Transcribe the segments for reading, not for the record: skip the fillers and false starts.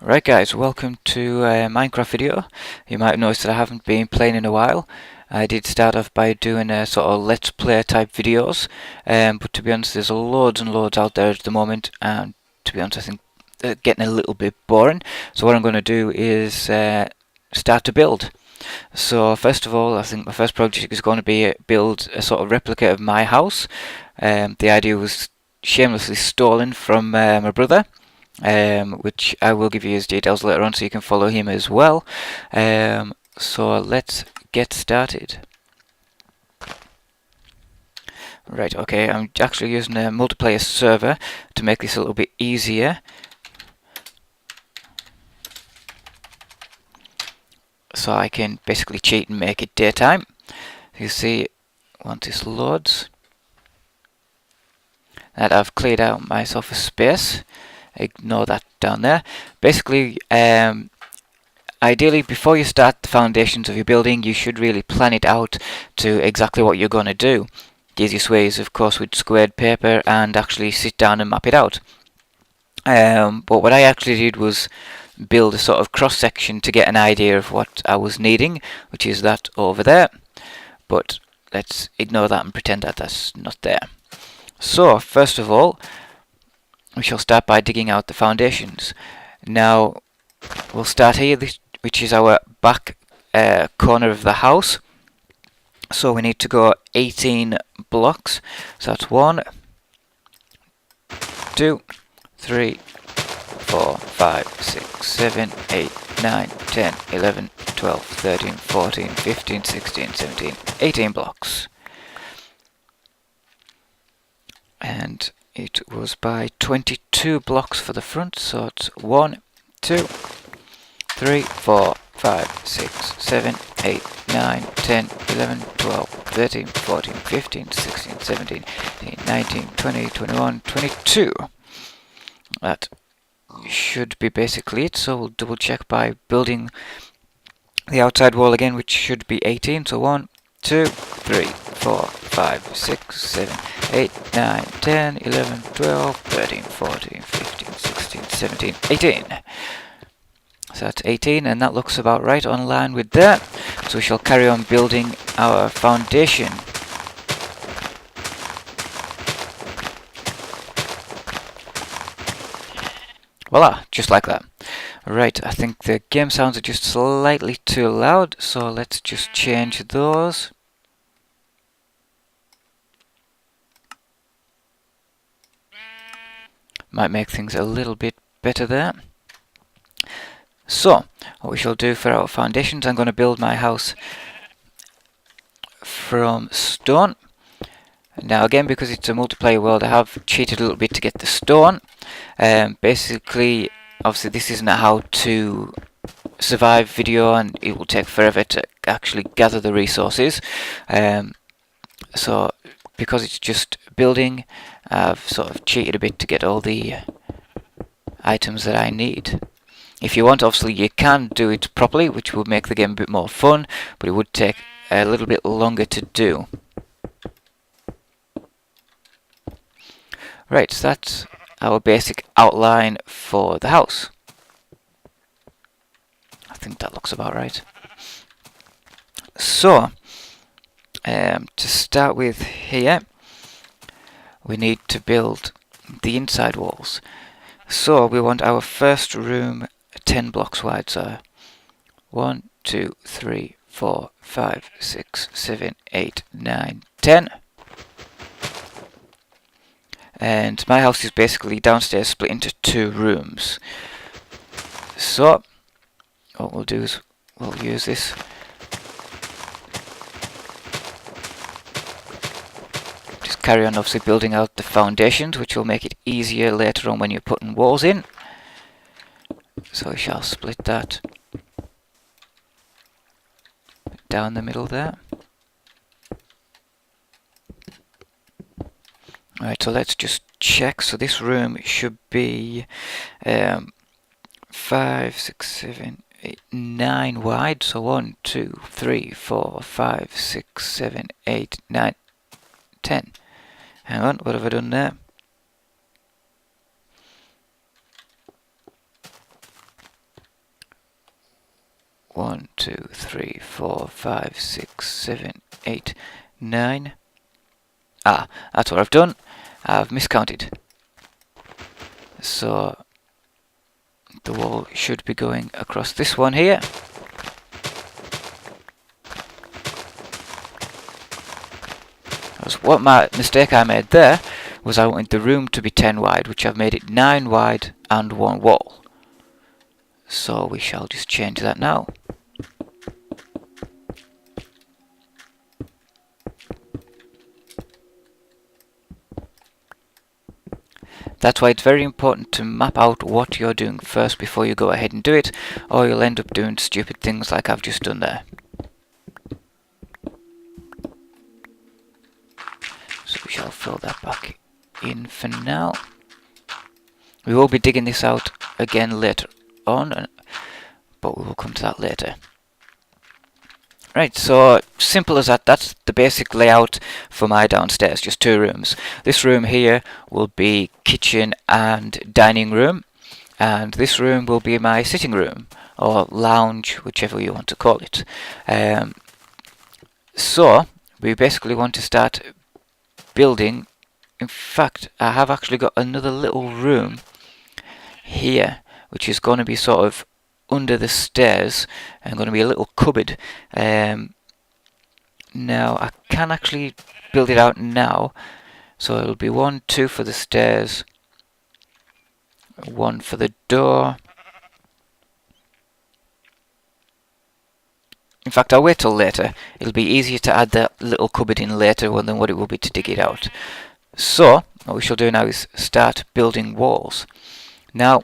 Right guys, welcome to a Minecraft video. You might have noticed that I haven't been playing in a while. I did start off by doing a sort of let's play type videos, but to be honest there's loads and loads out there at the moment, and to be honest I think they're getting a little bit boring. So what I'm going to do is start to build. So first of all, I think my first project is going to be build a sort of replica of my house. The idea was shamelessly stolen from my brother, which I will give you his details later on so you can follow him as well. So let's get started. Right, okay, I'm actually using a multiplayer server to make this a little bit easier. So I can basically cheat and make it daytime. You see, once this loads, that I've cleared out myself a space. Ignore that down there. Basically, ideally, before you start the foundations of your building, you should really plan it out to exactly what you're going to do. The easiest way is, of course, with squared paper and actually sit down and map it out. But what I actually did was build a sort of cross-section to get an idea of what I was needing, which is that over there. But let's ignore that and pretend that that's not there. So, first of all, we shall start by digging out the foundations. Now, we'll start here, which is our back corner of the house. So we need to go 18 blocks. So that's 1, 2, 3, 4, 5, 6, 7, 8, 9, 10, 11, 12, 13, 14, 15, 16, 17, 18 blocks. And it was by 22 blocks for the front, so it's 1, 2, 3, 4, 5, 6, 7, 8, 9, 10, 11, 12, 13, 14, 15, 16, 17, 18, 19, 20, 21, 22. That should be basically it, so we'll double check by building the outside wall again, which should be 18. So 1, 2, 3, 4, 5, 6, 7, 8, 9, 10, 11, 12, 13, 14, 15, 16, 17, 18. So that's 18, and that looks about right on line with that. So we shall carry on building our foundation. Voila, just like that. Right, I think the game sounds are just slightly too loud, so let's just change those. Might make things a little bit better there. So, what we shall do for our foundations, I'm going to build my house from stone. Now again, because it's a multiplayer world, I have cheated a little bit to get the stone. Basically, obviously this isn't a how to survive video, and it will take forever to actually gather the resources. So because it's just building, I've sort of cheated a bit to get all the items that I need. If you want, obviously you can do it properly, which would make the game a bit more fun, but it would take a little bit longer to do. Right, so that's our basic outline for the house. I think that looks about right. So, to start with here, we need to build the inside walls. So we want our first room 10 blocks wide, so 1, 2, 3, 4, 5, 6, 7, 8, 9, 10. And my house is basically downstairs split into 2 rooms. So what we'll do is we'll use this. Just carry on obviously building out the foundations, which will make it easier later on when you're putting walls in. So we shall split that down the middle there. Right, so let's just check. So this room should be 5, 6, 7, 8, 9 wide. So 1, 2, 3, 4, 5, 6, 7, 8, 9, 10. Hang on, what have I done there? 1, 2, 3, 4, 5, 6, 7, 8, 9. Ah, that's what I've done. I've miscounted. So the wall should be going across this one here. What my mistake I made there was I wanted the room to be 10 wide, which I've made it 9 wide and 1 wall. So we shall just change that now. That's why it's very important to map out what you're doing first before you go ahead and do it, or you'll end up doing stupid things like I've just done there. So we shall fill that back in for now. We will be digging this out again later on, but we will come to that later. Right, so simple as that. That's the basic layout for my downstairs, just 2 rooms. This room here will be kitchen and dining room, and this room will be my sitting room, or lounge, whichever you want to call it. So we basically want to start building. In fact, I have actually got another little room here, which is going to be sort of under the stairs and going to be a little cupboard. Now I can actually build it out now, so it'll be 1, 2 for the stairs, 1 for the door. In fact, I'll wait till later. It'll be easier to add that little cupboard in later than what it will be to dig it out. So what we shall do now is start building walls. Now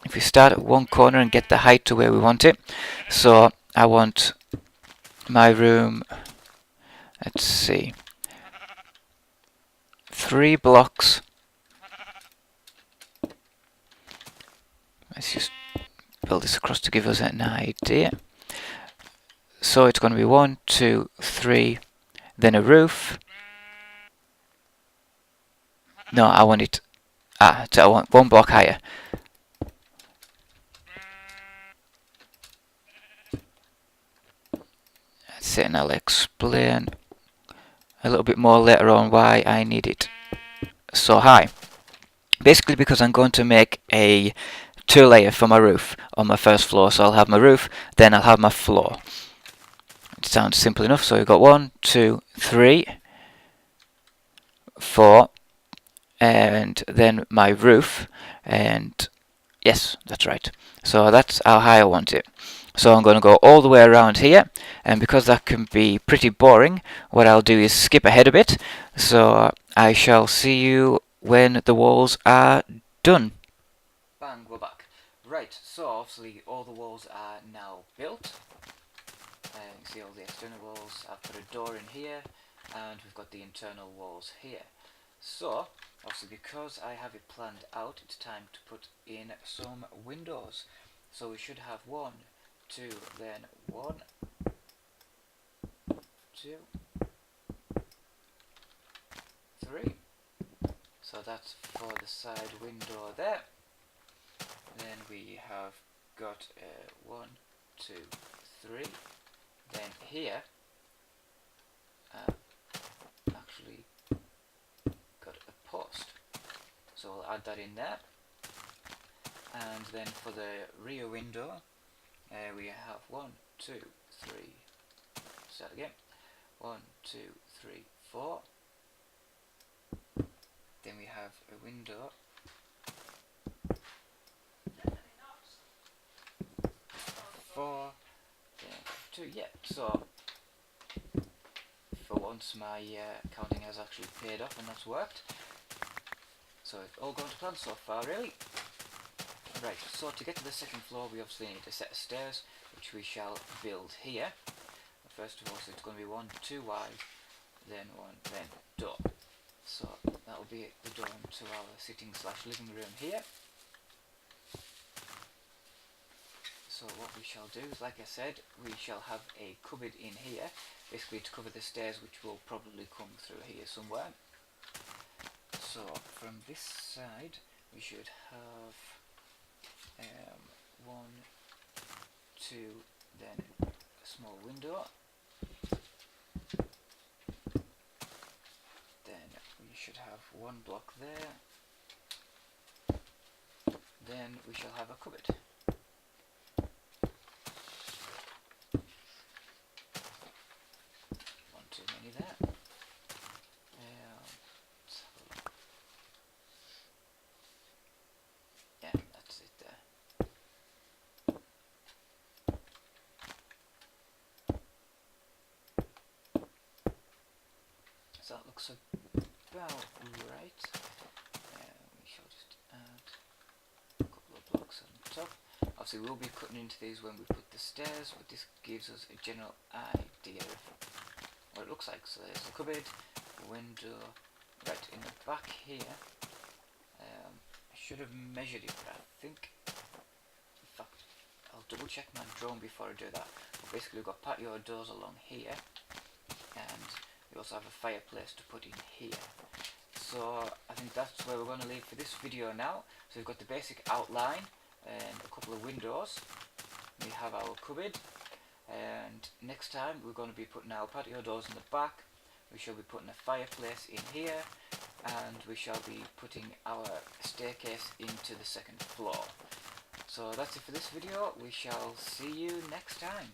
if we start at one corner and get the height to where we want it, so I want my room, let's see, 3 blocks. Let's just build this across to give us an idea. So it's going to be 1, 2, 3, then a roof. No, I want it, so I want 1 block higher. That's it, and I'll explain a little bit more later on why I need it so high. Basically because I'm going to make a 2-layer for my roof on my first floor. So I'll have my roof, then I'll have my floor. It sounds simple enough. So we've got 1, 2, 3, 4, and then my roof, and yes, that's right. So that's how high I want it. So I'm going to go all the way around here, and because that can be pretty boring, what I'll do is skip ahead a bit. So I shall see you when the walls are done. Bang, we're back. Right, so obviously all the walls are now built. You can see all the external walls. I've put a door in here, and we've got the internal walls here. So obviously because I have it planned out, it's time to put in some windows. So we should have 1, 2, then 1, 2, 3. So that's for the side window there. Then we have got 1, 2, 3. Then here, actually got a post. So I'll add that in there. And then for the rear window, we have 1, 2, 3. Start again. 1, 2, 3, 4. Then we have a window. 4. Then 2. Yeah. So for once, my counting has actually paid off, and that's worked. So it's all gone to plan so far, really. Right, so to get to the second floor, we obviously need a set of stairs, which we shall build here. First of all, so it's going to be 1, 2 wide, then 1, then door. So that will be the door into our sitting/living room here. So what we shall do is, like I said, we shall have a cupboard in here, basically to cover the stairs, which will probably come through here somewhere. So from this side, we should have 1, 2, then a small window, then we should have one block there, then we shall have a cupboard. One too many there. Let's have a look. Yeah, that's it there. So that looks about right. We shall just add a couple of blocks on top. Obviously we'll be cutting into these when we put the stairs, but this gives us a general idea of what it looks like. So there's the cupboard, the window, right in the back here. I should have measured it, but I think, in fact, I'll double check my drone before I do that. But basically we've got patio doors along here, and we also have a fireplace to put in here. So I think that's where we're going to leave for this video now. So we've got the basic outline and a couple of windows. We have our cupboard, and next time we're going to be putting our patio doors in the back. We shall be putting a fireplace in here, and we shall be putting our staircase into the second floor. So that's it for this video. We shall see you next time.